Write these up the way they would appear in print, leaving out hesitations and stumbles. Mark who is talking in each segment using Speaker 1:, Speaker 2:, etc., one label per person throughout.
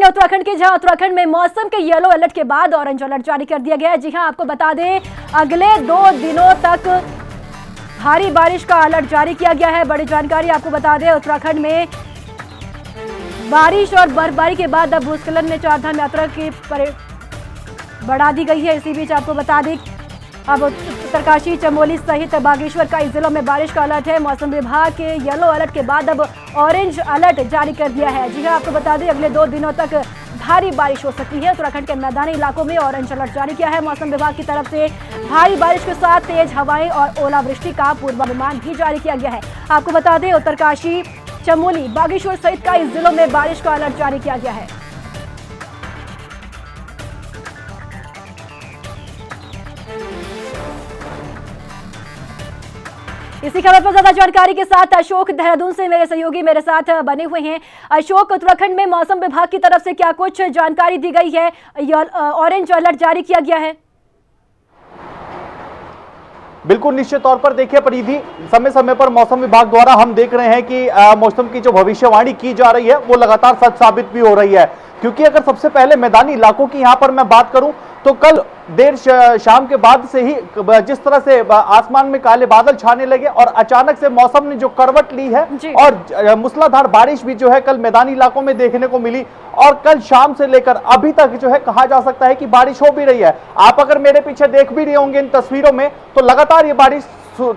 Speaker 1: उत्तराखंड के, जहां उत्तराखंड में मौसम के येलो अलर्ट के बाद ऑरेंज अलर्ट जारी कर दिया गया है। जी हां, आपको बता दें अगले 2 दिनों तक भारी बारिश का अलर्ट जारी किया गया है। बड़ी जानकारी आपको बता दें, उत्तराखंड में बारिश और बर्फबारी के बाद अब भूस्खलन ने चारधाम यात्रा की बढ़ा दी गई है। इसी बीच आपको बता दें अब उत्तरकाशी, चमोली सहित बागेश्वर कई जिलों में बारिश का अलर्ट है। मौसम विभाग के येलो अलर्ट के बाद अब ऑरेंज अलर्ट जारी कर दिया है। जी हां, आपको बता दें अगले 2 दिनों तक भारी बारिश हो सकती है। उत्तराखंड के मैदानी इलाकों में ऑरेंज अलर्ट जारी किया है। मौसम विभाग की तरफ से भारी बारिश के साथ तेज हवाएं और ओलावृष्टि का पूर्वानुमान भी जारी किया गया है। आपको बता दें उत्तरकाशी, चमोली, बागेश्वर सहित कई जिलों में बारिश का अलर्ट जारी किया गया है। इसी खबर पर ज्यादा जानकारी के साथ अशोक देहरादून से मेरे सहयोगी मेरे साथ बने हुए हैं। अशोक, उत्तराखंड में मौसम विभाग की तरफ से क्या कुछ जानकारी दी गई है? ऑरेंज अलर्ट जारी किया गया है।
Speaker 2: बिल्कुल निश्चित तौर पर देखिए परिधि, समय समय पर मौसम विभाग द्वारा हम देख रहे हैं कि मौसम की जो भविष्यवाणी की जा रही है वो लगातार सच साबित भी हो रही है। क्योंकि अगर सबसे पहले मैदानी इलाकों की यहां पर मैं बात करूं तो कल देर शाम के बाद से ही जिस तरह से आसमान में काले बादल छाने लगे और अचानक से मौसम ने जो करवट ली है और मूसलाधार बारिश भी जो है कल मैदानी इलाकों में देखने को मिली। और कल शाम से लेकर अभी तक जो है कहा जा सकता है कि बारिश हो भी रही है। आप अगर मेरे पीछे देख भी रहे होंगे इन तस्वीरों में तो लगातार ये बारिश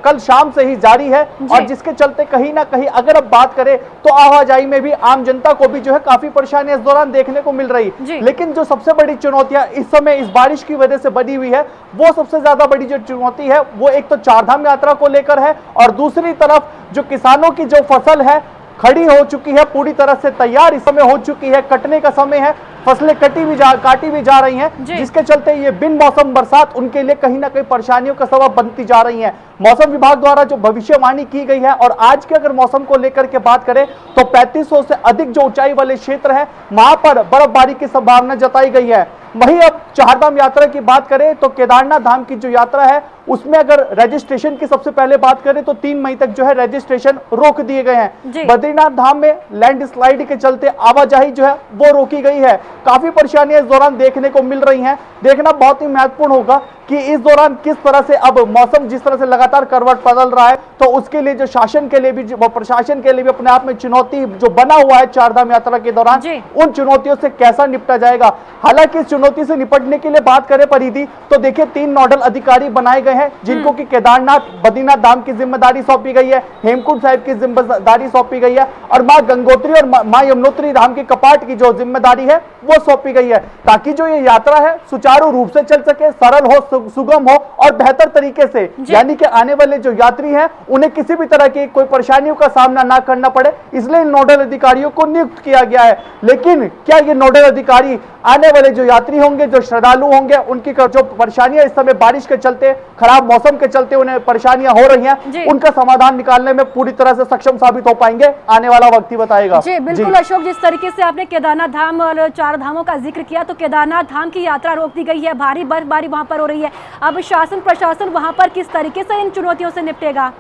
Speaker 2: कल शाम से ही जारी है और जिसके चलते कहीं ना कहीं अगर अब बात करें तो आवाजाही में भी आम जनता को भी जो है काफी परेशानी इस दौरान देखने को मिल रही। लेकिन जो सबसे बड़ी चुनौतियां इस समय इस बारिश की वजह से बनी हुई है वो सबसे ज्यादा बड़ी जो चुनौती है वो एक तो चारधाम यात्रा को लेकर है और दूसरी तरफ जो किसानों की जो फसल है खड़ी हो चुकी है, पूरी तरह से तैयार इस समय हो चुकी है, कटने का समय है, फसलें काटी भी जा रही हैं, जिसके चलते ये बिन मौसम बरसात उनके लिए कहीं ना कहीं परेशानियों का सबब बनती जा रही है। मौसम विभाग द्वारा जो भविष्यवाणी की गई है और आज के अगर मौसम को लेकर के बात करें तो 3500 से अधिक जो ऊंचाई वाले क्षेत्र है वहां पर बर्फबारी की संभावना जताई गई है। वहीं अब चारधाम यात्रा की बात करें तो केदारनाथ धाम की जो यात्रा है उसमें अगर रजिस्ट्रेशन की सबसे पहले बात करें तो 3 मई तक जो है रजिस्ट्रेशन रोक दिए गए हैं। बद्रीनाथ धाम में लैंडस्लाइड के चलते आवाजाही जो है वो रोकी गई है। काफी परेशानियां इस दौरान देखने को मिल रही हैं। देखना बहुत ही महत्वपूर्ण होगा कि इस दौरान किस तरह से अब मौसम जिस तरह से लगातार करवट बदल रहा है तो उसके लिए जो शासन के लिए भी, प्रशासन के लिए भी अपने आप में चुनौती जो बना हुआ है चारधाम यात्रा के दौरान, उन चुनौतियों से कैसा निपटा जाएगा। हालांकि इस चुनौती से निपटने के लिए बात करें परिधि तो देखिए 3 नोडल अधिकारी बनाए गए हैं जिनको कि केदारनाथ, बद्रीनाथ धाम की जिम्मेदारी सौंपी गई है, हेमकुंड साहिब की जिम्मेदारी सौंपी गई है और मां गंगोत्री और मां यमुनोत्री धाम के कपाट की जो जिम्मेदारी है वो सौंपी गई है, ताकि जो ये यात्रा है सुचारू रूप से चल सके, सरल हो, सुगम हो और बेहतर तरीके से, यानी कि आने वाले जो यात्री हैं उन्हें किसी भी तरह की कोई परेशानियों का सामना ना करना पड़े, इसलिए नोडल अधिकारियों को नियुक्त किया गया है। लेकिन क्या ये नोडल अधिकारी आने वाले जो यात्री होंगे, जो श्रद्धालु होंगे, उनकी जो परेशानियां इस समय बारिश के चलते, खराब मौसम के चलते उन्हें परेशानियां हो रही हैं, उनका समाधान निकालने में पूरी तरह से सक्षम साबित हो पाएंगे? आने वाला वक्त ही बताएगा।
Speaker 1: जी बिल्कुल अशोक, जिस तरीके से आपने केदारनाथ धाम और 4 धामों का जिक्र किया तो केदारनाथ धाम की यात्रा रोक दी गई है, भारी बर्फबारी वहां पर हो रही है। अब शासन प्रशासन वहां पर किस तरीके से इन चुनौतियों से निपटेगा?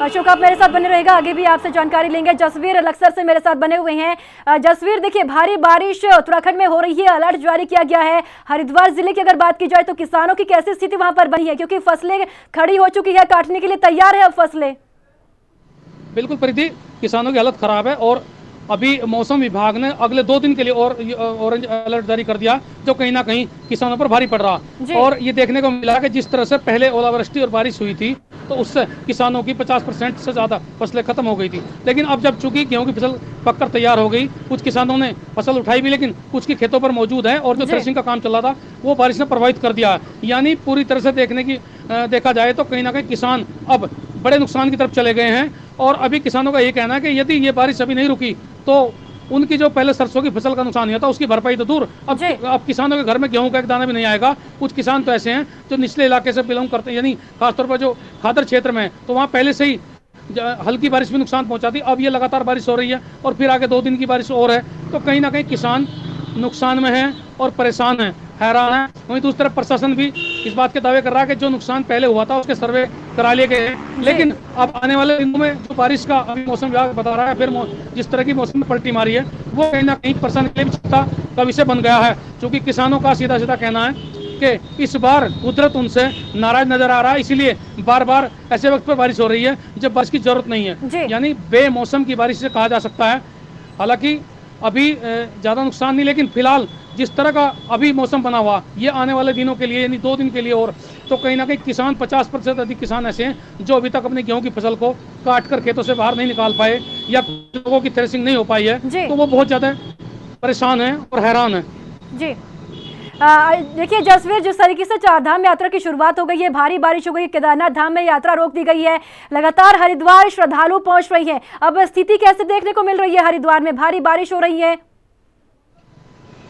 Speaker 1: अशोक, आप मेरे साथ बने रहेगा, आगे भी आपसे जानकारी लेंगे। जसवीर लक्सर से मेरे साथ बने हुए हैं। जसवीर, देखिए भारी बारिश उत्तराखंड में हो रही है, अलर्ट जारी किया गया है। हरिद्वार जिले की अगर बात की जाए तो किसानों की कैसी स्थिति वहां पर बनी है, क्योंकि फसलें खड़ी हो चुकी है, काटने के लिए तैयार है अब फसलें?
Speaker 3: बिल्कुल प्रीति, किसानों की हालत खराब है और अभी मौसम विभाग ने अगले 2 दिन के लिए और ऑरेंज अलर्ट जारी कर दिया, जो कहीं ना कहीं किसानों पर भारी पड़ रहा। और ये देखने को मिला कि जिस तरह से पहले ओलावृष्टि और बारिश हुई थी तो उससे किसानों की 50% से ज्यादा फसलें खत्म हो गई थी। लेकिन अब जब चूंकि गेहूं की फसल पककर तैयार हो गई, कुछ किसानों ने फसल उठाई भी लेकिन कुछ की खेतों पर मौजूद है और जो थ्रेशिंग का काम चल रहा था वो बारिश ने प्रभावित कर दिया। यानी पूरी तरह से देखा जाए तो कहीं ना कहीं किसान अब बड़े नुकसान की तरफ चले गए हैं। और अभी किसानों का ये कहना है कि यदि ये बारिश अभी नहीं रुकी तो उनकी जो पहले सरसों की फसल का नुकसान हुआ था उसकी भरपाई तो दूर, अब किसानों के घर में गेहूं का एक दाना भी नहीं आएगा। कुछ किसान तो ऐसे हैं जो निचले इलाके से बिलोंग करते हैं, यानी खासतौर पर जो खादर क्षेत्र में, तो वहाँ पहले से ही हल्की बारिश भी नुकसान पहुंचाती। अब ये लगातार बारिश हो रही है और फिर आगे 2 दिन की बारिश और है, तो कहीं ना कहीं किसान नुकसान में है और परेशान है, हैरान है। वहीं दूसरी तरफ प्रशासन भी इस बात के दावे कर रहा है कि जो नुकसान पहले हुआ था उसके सर्वे करा लिए गए हैं। लेकिन अब आने वाले दिनों में जो बारिश का अभी मौसम विभाग बता रहा है, फिर जिस तरह की मौसम में पलटी मारी है, वो कहीं ना कहीं किसान के लिए चिंता का विषय बन गया है। क्योंकि किसानों का सीधा सीधा कहना है कि इस बार कुदरत उनसे नाराज नजर आ रहा है, इसीलिए बार बार ऐसे वक्त पर बारिश हो रही है जब बारिश की जरूरत नहीं है, यानी बेमौसम की बारिश से कहा जा सकता है। हालांकि अभी ज्यादा नुकसान नहीं, लेकिन फिलहाल जिस तरह का अभी मौसम बना हुआ, ये आने वाले दिनों के लिए यानी 2 दिन के लिए और तो कहीं ना कहीं किसान 50% अधिक किसान ऐसे हैं जो अभी तक अपनी गेहूं की फसल को काट कर खेतों से बाहर नहीं निकाल पाए या लोगों की थ्रेसिंग नहीं हो पाई है, तो वो बहुत ज्यादा परेशान है और हैरान है।
Speaker 1: जी देखिए जसवीर, जिस तरीके से चारधाम यात्रा की शुरुआत हो गई है, भारी बारिश हो गई है, केदारनाथ धाम में यात्रा रोक दी गई है, लगातार हरिद्वार श्रद्धालु पहुंच रही है, अब स्थिति कैसे देखने को मिल रही है? हरिद्वार में भारी बारिश हो रही है।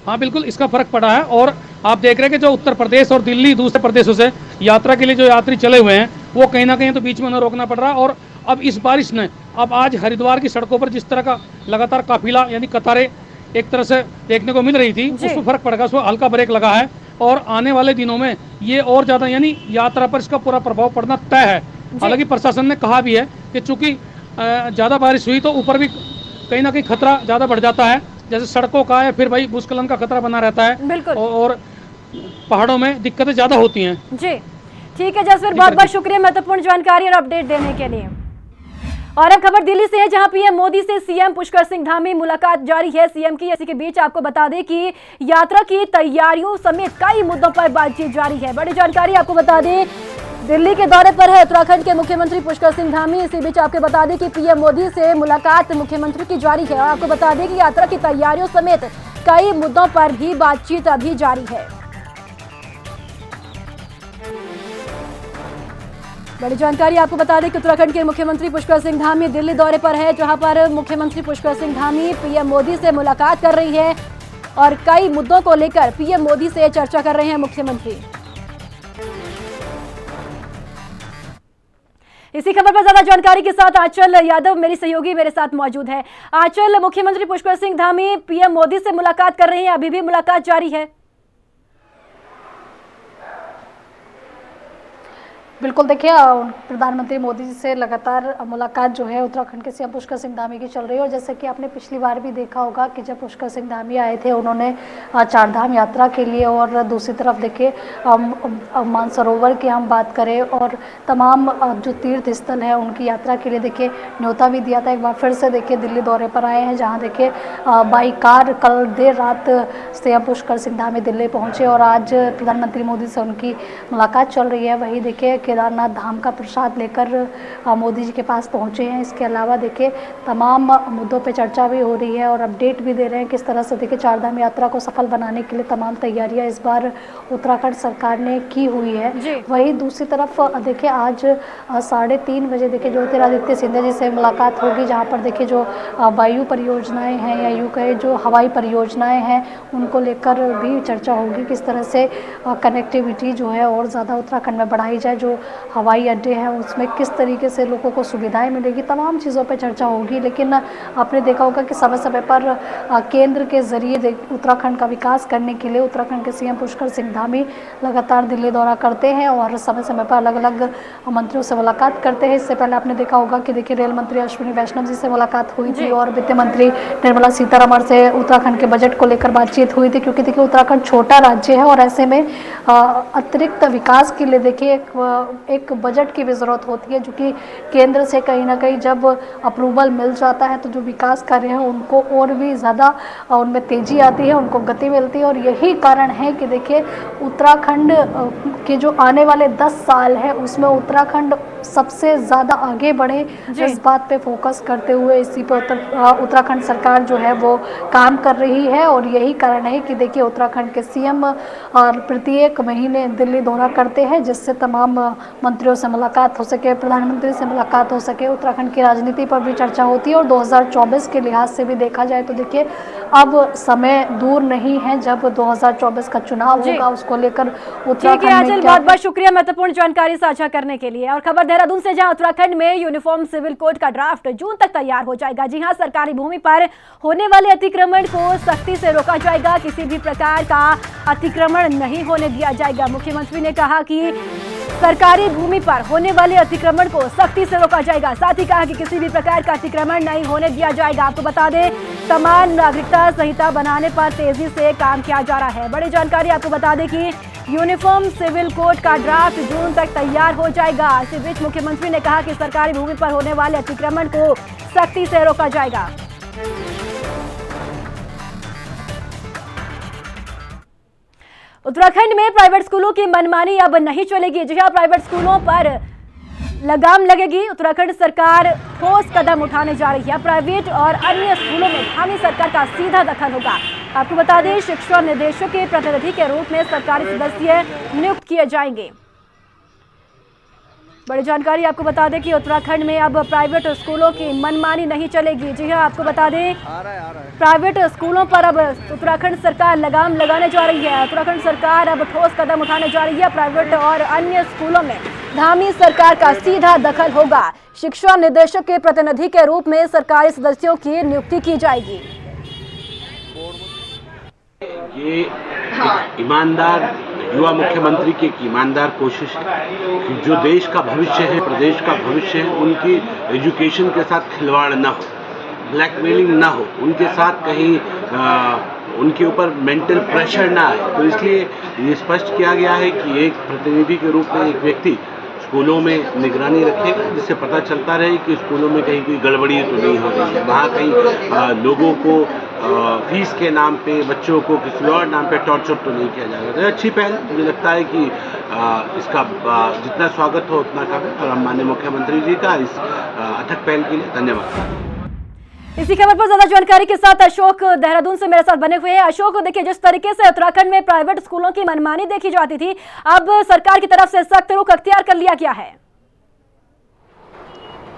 Speaker 3: हाँ बिल्कुल, इसका फर्क पड़ा है और आप देख रहे हैं कि जो उत्तर प्रदेश और दिल्ली दूसरे प्रदेशों से यात्रा के लिए जो यात्री चले हुए हैं, वो कहीं ना कहीं तो बीच में उन्हें रोकना पड़ रहा है। और अब इस बारिश ने अब आज हरिद्वार की सड़कों पर जिस तरह का लगातार काफिला यानी कतारें एक तरह से देखने को मिल रही थी, उसको फर्क पड़ेगा, उसको हल्का ब्रेक लगा है और आने वाले दिनों में ये और ज्यादा यानी यात्रा पर इसका पूरा प्रभाव पड़ना तय है। हालांकि प्रशासन ने कहा भी है कि चूंकि ज्यादा बारिश हुई तो ऊपर भी कहीं ना कहीं खतरा ज्यादा बढ़ जाता है, जैसे सड़कों का या फिर भाई भूस्खलन का खतरा बना रहता है और पहाड़ों में दिक्कतें ज्यादा होती हैं।
Speaker 1: जी ठीक है जसवीर, बहुत बहुत शुक्रिया महत्वपूर्ण जानकारी और अपडेट देने के लिए। और अब खबर दिल्ली से है, जहां पीएम मोदी से सीएम पुष्कर सिंह धामी मुलाकात जारी है सीएम की। इसी के बीच आपको बता दें कि यात्रा की तैयारियों समेत कई मुद्दों पर बातचीत जारी है। बड़ी जानकारी आपको बता दें, दिल्ली के दौरे पर है उत्तराखंड के मुख्यमंत्री पुष्कर सिंह धामी। इसी बीच आपको बता दें कि पीएम मोदी से मुलाकात मुख्यमंत्री की जारी है और आपको बता दें कि यात्रा की तैयारियों समेत कई मुद्दों पर भी बातचीत अभी जारी है। बड़ी जानकारी आपको बता दें कि उत्तराखंड के मुख्यमंत्री पुष्कर सिंह धामी दिल्ली दौरे पर है, जहां पर मुख्यमंत्री पुष्कर सिंह धामी पीएम मोदी से मुलाकात कर रही है और कई मुद्दों को लेकर पीएम मोदी से चर्चा कर रहे हैं मुख्यमंत्री। इसी खबर पर ज्यादा जानकारी के साथ आंचल यादव मेरी सहयोगी मेरे साथ मौजूद है। आंचल, मुख्यमंत्री पुष्कर सिंह धामी पीएम मोदी से मुलाकात कर रही हैं, अभी भी मुलाकात जारी है?
Speaker 4: बिल्कुल, देखिए प्रधानमंत्री मोदी जी से लगातार मुलाकात जो है उत्तराखंड के सीएम पुष्कर सिंह धामी की चल रही है। और जैसे कि आपने पिछली बार भी देखा होगा कि जब पुष्कर सिंह धामी आए थे, उन्होंने चारधाम यात्रा के लिए और दूसरी तरफ देखिए मानसरोवर की हम बात करें और तमाम जो तीर्थ स्थल है उनकी यात्रा के लिए देखिए न्योता भी दिया था। एक बार फिर से देखिए दिल्ली दौरे पर आए हैं, जहाँ देखिए बाई कार कल देर रात सीएम पुष्कर सिंह धामी दिल्ली पहुँचे और आज प्रधानमंत्री मोदी से उनकी मुलाकात चल रही है। वही देखिए केदारनाथ धाम का प्रसाद लेकर मोदी जी के पास पहुंचे हैं। इसके अलावा देखिए तमाम मुद्दों पे चर्चा भी हो रही है और अपडेट भी दे रहे हैं किस तरह से देखिए चारधाम यात्रा को सफल बनाने के लिए तमाम तैयारियां इस बार उत्तराखंड सरकार ने की हुई है। वहीं दूसरी तरफ देखिए आज 3:30 बजे देखिए ज्योतिरादित्य सिंधिया जी से मुलाकात होगी, जहाँ पर देखिए जो वायु परियोजनाएँ हैं या यूँ कहे जो हवाई परियोजनाएँ हैं उनको लेकर भी चर्चा होगी, किस तरह से कनेक्टिविटी जो है और ज़्यादा उत्तराखंड में बढ़ाई जाए, जो हवाई अड्डे हैं उसमें किस तरीके से लोगों को सुविधाएं मिलेगी, तमाम चीज़ों पर चर्चा होगी। लेकिन आपने देखा होगा कि समय समय पर केंद्र के जरिए उत्तराखंड का विकास करने के लिए उत्तराखंड के सीएम पुष्कर सिंह धामी लगातार दिल्ली दौरा करते हैं और समय समय पर अलग अलग मंत्रियों से मुलाकात करते हैं। इससे पहले आपने देखा होगा कि देखिए रेल मंत्री अश्विनी वैष्णव जी से मुलाकात हुई थी और वित्त मंत्री निर्मला सीतारमण से उत्तराखंड के बजट को लेकर बातचीत हुई थी, क्योंकि देखिए उत्तराखंड छोटा राज्य है और ऐसे में अतिरिक्त विकास के लिए देखिए एक बजट की भी ज़रूरत होती है, जो कि केंद्र से कहीं ना कहीं जब अप्रूवल मिल जाता है तो जो विकास कार्य है उनको और भी ज़्यादा उनमें तेज़ी आती है, उनको गति मिलती है। और यही कारण है कि देखिए उत्तराखंड के जो आने वाले 10 साल है उसमें उत्तराखंड सबसे ज़्यादा आगे बढ़े, इस बात पे फोकस करते हुए इसी पर उत्तराखंड सरकार जो है वो काम कर रही है। और यही कारण है कि देखिए उत्तराखंड के सीएम प्रत्येक महीने दिल्ली दौरा करते हैं, जिससे तमाम मंत्रियों से मुलाकात हो सके, प्रधानमंत्री से मुलाकात हो सके, उत्तराखंड की राजनीति पर भी चर्चा होती है। और 2024 के लिहाज से भी देखा जाए तो देखिए अब समय दूर नहीं है जब 2024 का चुनाव होगा, उसको लेकर उत्तराखंड में
Speaker 1: बहुत बहुत शुक्रिया महत्वपूर्ण जानकारी साझा करने के लिए। और खबर देहरादून से, जहां उत्तराखंड में यूनिफॉर्म सिविल कोड का ड्राफ्ट जून तक तैयार हो जाएगा। जी हां, सरकारी भूमि पर होने वाले अतिक्रमण को सख्ती से रोका जाएगा। किसी भी प्रकार का अतिक्रमण नहीं होने दिया जाएगा। मुख्यमंत्री ने कहा कि सरकारी भूमि पर होने वाले अतिक्रमण को सख्ती से रोका जाएगा। साथ ही कहा कि किसी भी प्रकार का अतिक्रमण नहीं होने दिया जाएगा। आपको बता दें, समान नागरिकता संहिता बनाने पर तेजी से काम किया जा रहा है। बड़ी जानकारी आपको बता दें कि यूनिफॉर्म सिविल कोड का ड्राफ्ट जून तक तैयार हो जाएगा। इसी बीच मुख्यमंत्री ने कहा कि सरकारी भूमि पर होने वाले अतिक्रमण को सख्ती से रोका जाएगा। उत्तराखंड में प्राइवेट स्कूलों की मनमानी अब नहीं चलेगी। जी हां, प्राइवेट स्कूलों पर लगाम लगेगी। उत्तराखंड सरकार ठोस कदम उठाने जा रही है। प्राइवेट और अन्य स्कूलों में स्थानीय सरकार का सीधा दखल होगा। आपको बता दें, शिक्षा निदेशक के प्रतिनिधि के रूप में सरकारी सदस्य नियुक्त किए जाएंगे। बड़ी जानकारी आपको बता दें कि उत्तराखंड में अब प्राइवेट स्कूलों की मनमानी नहीं चलेगी। जी हां, आपको बता दें, प्राइवेट स्कूलों पर अब उत्तराखंड सरकार लगाम लगाने जा रही है। उत्तराखंड सरकार अब ठोस कदम उठाने जा रही है। प्राइवेट और अन्य स्कूलों में धामी सरकार का सीधा दखल होगा। शिक्षा निदेशक के प्रतिनिधि के रूप में सरकारी सदस्यों की नियुक्ति की जाएगी।
Speaker 5: ये एक ईमानदार युवा मुख्यमंत्री की एक ईमानदार कोशिश है कि जो देश का भविष्य है, प्रदेश का भविष्य है, उनकी एजुकेशन के साथ खिलवाड़ ना हो, ब्लैकमेलिंग ना हो, उनके साथ कहीं उनके ऊपर मेंटल प्रेशर ना आए। तो इसलिए ये स्पष्ट किया गया है कि एक प्रतिनिधि के रूप में एक व्यक्ति स्कूलों में निगरानी रखेगा, जिससे पता चलता रहे कि स्कूलों में कहीं कोई गड़बड़ी तो नहीं हो रही है, वहाँ कहीं लोगों को फीस के नाम पे, बच्चों को किसी और नाम पे टॉर्चर तो नहीं किया जाएगा। तो अच्छी पहल, मुझे लगता है कि इसका जितना स्वागत हो उतना कम है। और हम माननीय मुख्यमंत्री जी का इस अथक पहल के लिए धन्यवाद।
Speaker 1: इसी खबर पर ज्यादा जानकारी के साथ अशोक देहरादून से मेरे साथ बने हुए हैं। अशोक, देखिए, जिस तरीके से उत्तराखंड में प्राइवेट स्कूलों की मनमानी देखी जाती थी, अब सरकार की तरफ से सख्त रुख अख्तियार कर लिया गया है।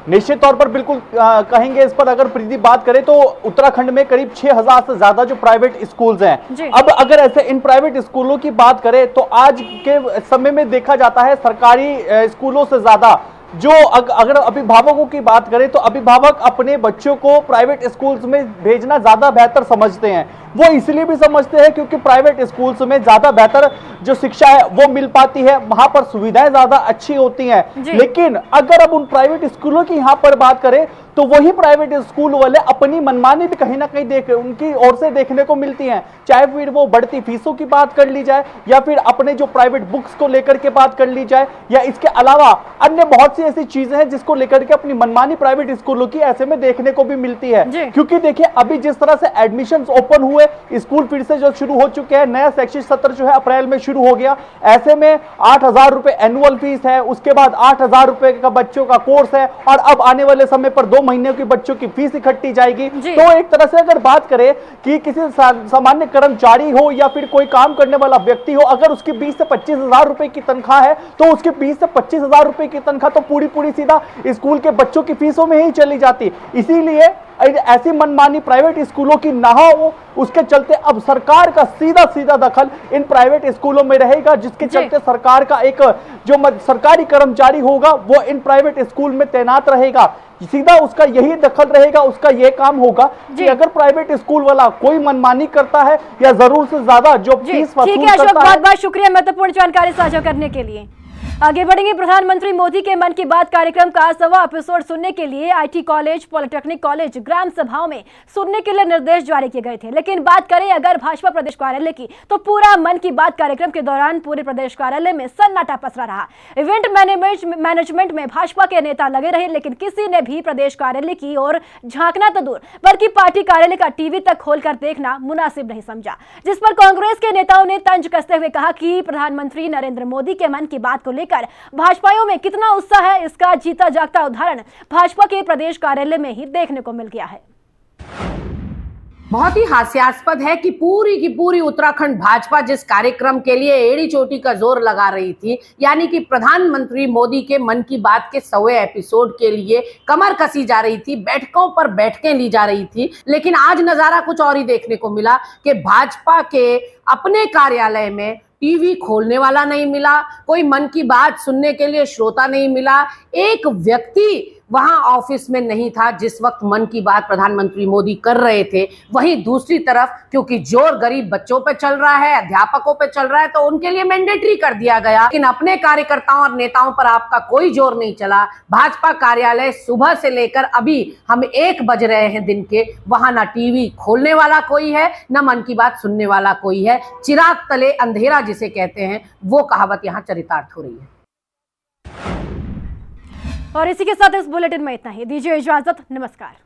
Speaker 2: निश्चित तौर पर बिल्कुल कहेंगे इस पर। अगर प्रीति बात करें तो उत्तराखंड में करीब 6000 से ज्यादा जो प्राइवेट स्कूल्स हैं। अब अगर ऐसे इन प्राइवेट स्कूलों की बात करें तो आज के समय में देखा जाता है सरकारी स्कूलों से ज्यादा जो अगर अभिभावकों की बात करें तो अभिभावक अपने बच्चों को प्राइवेट स्कूल्स में भेजना ज्यादा बेहतर समझते हैं। वो इसलिए भी समझते हैं क्योंकि प्राइवेट स्कूल्स में ज्यादा बेहतर जो शिक्षा है वो मिल पाती है, वहां पर सुविधाएं ज्यादा अच्छी होती हैं। लेकिन अगर अब उन प्राइवेट स्कूलों की यहां पर बात करें तो वही प्राइवेट स्कूल वाले अपनी मनमानी भी कहीं ना कहीं उनकी ओर से देखने को मिलती हैं। चाहे फिर वो बढ़ती फीसों की बात कर ली जाए या फिर अपने जो प्राइवेट बुक्स को लेकर के बात कर ली जाए, या इसके अलावा अन्य बहुत सी ऐसी चीजें हैं जिसको लेकर के अपनी मनमानी प्राइवेट स्कूलों की ऐसे में देखने को भी मिलती है। क्योंकि देखिए, अभी जिस तरह से एडमिशन ओपन हुए, स्कूल फिर से जो शुरू हो चुके हैं, नया शैक्षिक सत्र जो है अप्रैल में शुरू हो गया। ऐसे में 8000 रुपए एनुअल फीस है, उसके बाद 8000 रुपए का बच्चों का कोर्स है, और अब आने वाले समय पर 2 महीने की बच्चों की फीस इकट्ठी जाएगी। तो एक तरह से अगर बात करें कि किसी सामान्य कर्मचारी हो या फिर कोई काम करने वाला व्यक्ति हो, अगर उसकी 20 से 25 हजार रुपए की तनख्वाह है तो उसकी 20 से 25 हजार रुपए की तनख्वाह तो पूरी सीधा स्कूल के बच्चों की फीसों में ही चली जाती। इसीलिए ऐसी मनमानी प्राइवेट स्कूलों की ना हो, उसके चलते अब सरकार का सीधा दखल इन प्राइवेट स्कूलों में रहेगा, जिसके चलते सरकार का एक जो सरकारी कर्मचारी होगा वो इन प्राइवेट स्कूल में तैनात रहेगा। सीधा उसका यही दखल रहेगा, उसका यह काम होगा कि अगर प्राइवेट स्कूल वाला कोई मनमानी करता है या जरूर से ज्यादा जो फीस वसूल करता है।
Speaker 1: अशोक, बहुत शुक्रिया महत्वपूर्ण जानकारी साझा करने के लिए। आगे बढ़ेंगे। प्रधानमंत्री मोदी के मन की बात कार्यक्रम का 1वां एपिसोड सुनने के लिए आईटी कॉलेज, पॉलिटेक्निक कॉलेज, ग्राम सभाओं में सुनने के लिए निर्देश जारी किए गए थे। लेकिन बात करें अगर भाजपा प्रदेश कार्यालय की, तो पूरा मन की बात कार्यक्रम के दौरान पूरे प्रदेश कार्यालय में सन्नाटा पसरा रहा। इवेंट मैनेजमेंट में भाजपा के नेता लगे रहे, लेकिन किसी ने भी प्रदेश कार्यालय की ओर झांकना तो दूर, बल्कि पार्टी कार्यालय का टीवी तक खोलकर देखना मुनासिब नहीं समझा। जिस पर कांग्रेस के नेताओं ने तंज कसते हुए कहा कि प्रधानमंत्री नरेंद्र मोदी के मन की बात को भाजपाइयों में कितना उत्साह है, इसका जीता जागता उदाहरण भाजपा के प्रदेश कार्यालय में ही देखने को मिल गया है।
Speaker 6: बहुत ही हास्यास्पद है कि पूरी की पूरी उत्तराखंड भाजपा जिस कार्यक्रम के लिए एड़ी चोटी का जोर लगा रही थी, यानी कि प्रधानमंत्री मोदी के मन की बात के 100वें एपिसोड के लिए कमर कसी जा रही थी, बैठकों पर बैठकें ली जा रही थी। लेकिन आज नजारा कुछ और ही देखने को मिला कि भाजपा के अपने कार्यालय में टीवी खोलने वाला नहीं मिला, कोई मन की बात सुनने के लिए श्रोता नहीं मिला, एक व्यक्ति वहां ऑफिस में नहीं था जिस वक्त मन की बात प्रधानमंत्री मोदी कर रहे थे। वहीं दूसरी तरफ क्योंकि जोर गरीब बच्चों पे चल रहा है, अध्यापकों पे चल रहा है, तो उनके लिए मैंडेटरी कर दिया गया, लेकिन अपने कार्यकर्ताओं और नेताओं पर आपका कोई जोर नहीं चला। भाजपा कार्यालय सुबह से लेकर अभी हम 1 बज रहे हैं दिन के, वहां ना टीवी खोलने वाला कोई है, ना मन की बात सुनने वाला कोई है। चिराग तले अंधेरा जिसे कहते हैं, वो कहावत यहाँ चरितार्थ हो रही है।
Speaker 1: और इसी के साथ इस बुलेटिन में इतना ही। दीजिए इजाजत, नमस्कार।